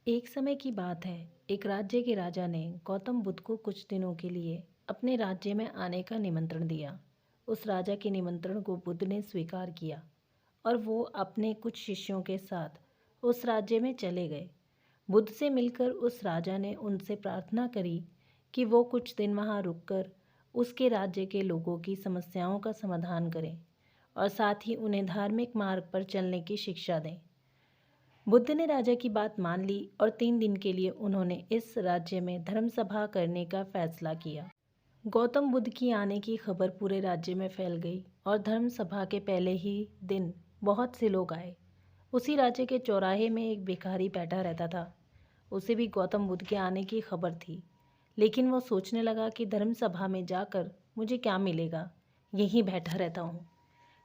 एक समय की बात है। एक राज्य के राजा ने गौतम बुद्ध को कुछ दिनों के लिए अपने राज्य में आने का निमंत्रण दिया। उस राजा के निमंत्रण को बुद्ध ने स्वीकार किया और वो अपने कुछ शिष्यों के साथ उस राज्य में चले गए। बुद्ध से मिलकर उस राजा ने उनसे प्रार्थना करी कि वो कुछ दिन वहाँ रुककर उसके राज्य के लोगों की समस्याओं का समाधान करें और साथ ही उन्हें धार्मिक मार्ग पर चलने की शिक्षा दें। बुद्ध ने राजा की बात मान ली और 3 दिन के लिए उन्होंने इस राज्य में धर्म सभा करने का फैसला किया। गौतम बुद्ध की आने की खबर पूरे राज्य में फैल गई और धर्म सभा के पहले ही दिन बहुत से लोग आए। उसी राज्य के चौराहे में एक भिखारी बैठा रहता था। उसे भी गौतम बुद्ध के आने की खबर थी, लेकिन वो सोचने लगा कि धर्म सभा में जाकर मुझे क्या मिलेगा, यहीं बैठा रहता हूँ।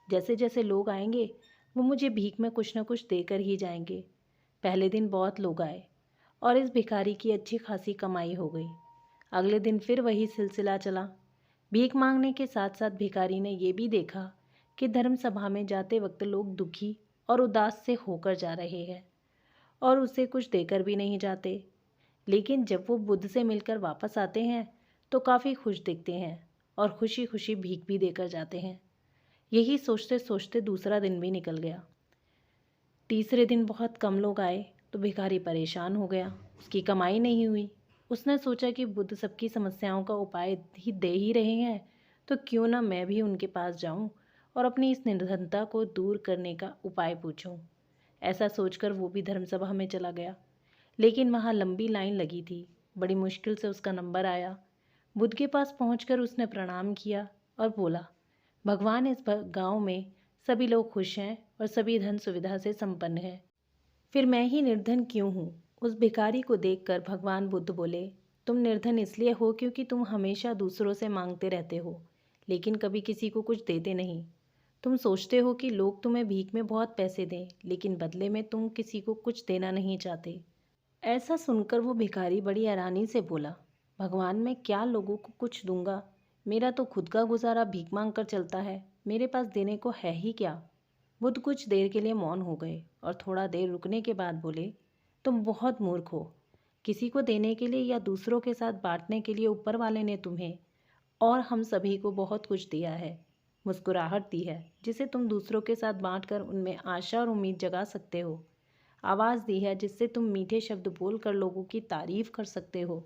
जैसे जैसे लोग आएंगे वो मुझे भीख में कुछ न कुछ देकर ही जाएंगे। पहले दिन बहुत लोग आए और इस भिखारी की अच्छी खासी कमाई हो गई। अगले दिन फिर वही सिलसिला चला। भीख मांगने के साथ साथ भिखारी ने ये भी देखा कि धर्म सभा में जाते वक्त लोग दुखी और उदास से होकर जा रहे हैं और उसे कुछ देकर भी नहीं जाते। लेकिन जब वो बुद्ध से मिलकर वापस आते हैं तो काफ़ी खुश दिखते हैं और खुशी खुशी भीख भी देकर जाते हैं। यही सोचते सोचते दूसरा दिन भी निकल गया। तीसरे दिन बहुत कम लोग आए तो भिखारी परेशान हो गया। उसकी कमाई नहीं हुई। उसने सोचा कि बुद्ध सबकी समस्याओं का उपाय ही दे ही रहे हैं, तो क्यों ना मैं भी उनके पास जाऊं और अपनी इस निर्धनता को दूर करने का उपाय पूछूं। ऐसा सोचकर वो भी धर्मसभा में चला गया, लेकिन वहाँ लंबी लाइन लगी थी। बड़ी मुश्किल से उसका नंबर आया। बुद्ध के पास पहुंचकर उसने प्रणाम किया और बोला, भगवान, इस गांव में सभी लोग खुश हैं और सभी धन सुविधा से संपन्न हैं, फिर मैं ही निर्धन क्यों हूँ। उस भिखारी को देखकर भगवान बुद्ध बोले, तुम निर्धन इसलिए हो क्योंकि तुम हमेशा दूसरों से मांगते रहते हो, लेकिन कभी किसी को कुछ देते नहीं। तुम सोचते हो कि लोग तुम्हें भीख में बहुत पैसे दें, लेकिन बदले में तुम किसी को कुछ देना नहीं चाहते। ऐसा सुनकर वो भिखारी बड़ी हैरानी से बोला, भगवान, मैं क्या लोगों को कुछ दूंगा? मेरा तो खुद का गुजारा भीख मांग कर चलता है। मेरे पास देने को है ही क्या? बुद्ध कुछ देर के लिए मौन हो गए और थोड़ा देर रुकने के बाद बोले, तुम बहुत मूर्ख हो। किसी को देने के लिए या दूसरों के साथ बांटने के लिए ऊपर वाले ने तुम्हें और हम सभी को बहुत कुछ दिया है। मुस्कुराहट दी है जिसे तुम दूसरों के साथ बांटकर उनमें आशा और उम्मीद जगा सकते हो। आवाज़ दी है जिससे तुम मीठे शब्द बोलकर लोगों की तारीफ कर सकते हो।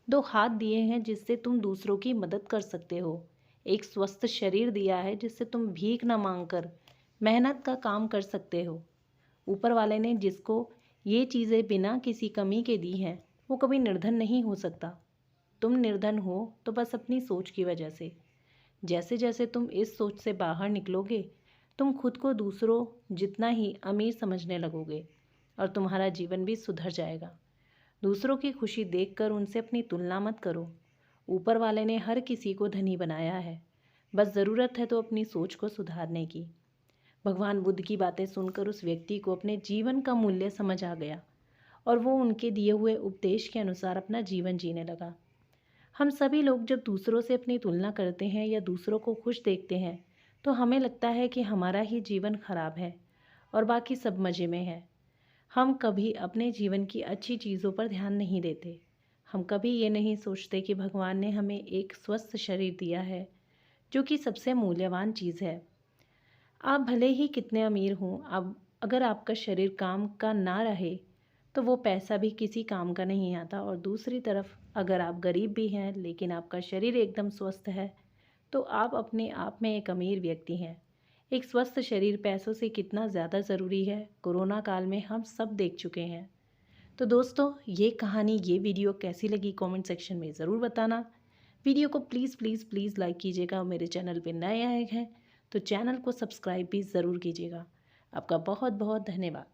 2 हाथ दिए हैं जिससे तुम दूसरों की मदद कर सकते हो। एक स्वस्थ शरीर दिया है जिससे तुम भीख न मांगकर मेहनत का काम कर सकते हो। ऊपर वाले ने जिसको ये चीज़ें बिना किसी कमी के दी हैं, वो कभी निर्धन नहीं हो सकता। तुम निर्धन हो तो बस अपनी सोच की वजह से। जैसे जैसे तुम इस सोच से बाहर निकलोगे, तुम खुद को दूसरों जितना ही अमीर समझने लगोगे और तुम्हारा जीवन भी सुधर जाएगा। दूसरों की खुशी देखकर उनसे अपनी तुलना मत करो। ऊपर वाले ने हर किसी को धनी बनाया है, बस ज़रूरत है तो अपनी सोच को सुधारने की। भगवान बुद्ध की बातें सुनकर उस व्यक्ति को अपने जीवन का मूल्य समझ आ गया और वो उनके दिए हुए उपदेश के अनुसार अपना जीवन जीने लगा। हम सभी लोग जब दूसरों से अपनी तुलना करते हैं या दूसरों को खुश देखते हैं तो हमें लगता है कि हमारा ही जीवन खराब है और बाकी सब मज़े में है। हम कभी अपने जीवन की अच्छी चीज़ों पर ध्यान नहीं देते। हम कभी ये नहीं सोचते कि भगवान ने हमें एक स्वस्थ शरीर दिया है, जो कि सबसे मूल्यवान चीज़ है। आप भले ही कितने अमीर हों, अब अगर आपका शरीर काम का ना रहे तो वो पैसा भी किसी काम का नहीं आता। और दूसरी तरफ अगर आप गरीब भी हैं लेकिन आपका शरीर एकदम स्वस्थ है तो आप अपने आप में एक अमीर व्यक्ति हैं। एक स्वस्थ शरीर पैसों से कितना ज़्यादा ज़रूरी है, कोरोना काल में हम सब देख चुके हैं। तो दोस्तों, ये कहानी, ये वीडियो कैसी लगी कमेंट सेक्शन में ज़रूर बताना। वीडियो को प्लीज़ प्लीज़ प्लीज़ लाइक कीजिएगा और मेरे चैनल पे नए आए हैं तो चैनल को सब्सक्राइब भी ज़रूर कीजिएगा। आपका बहुत बहुत धन्यवाद।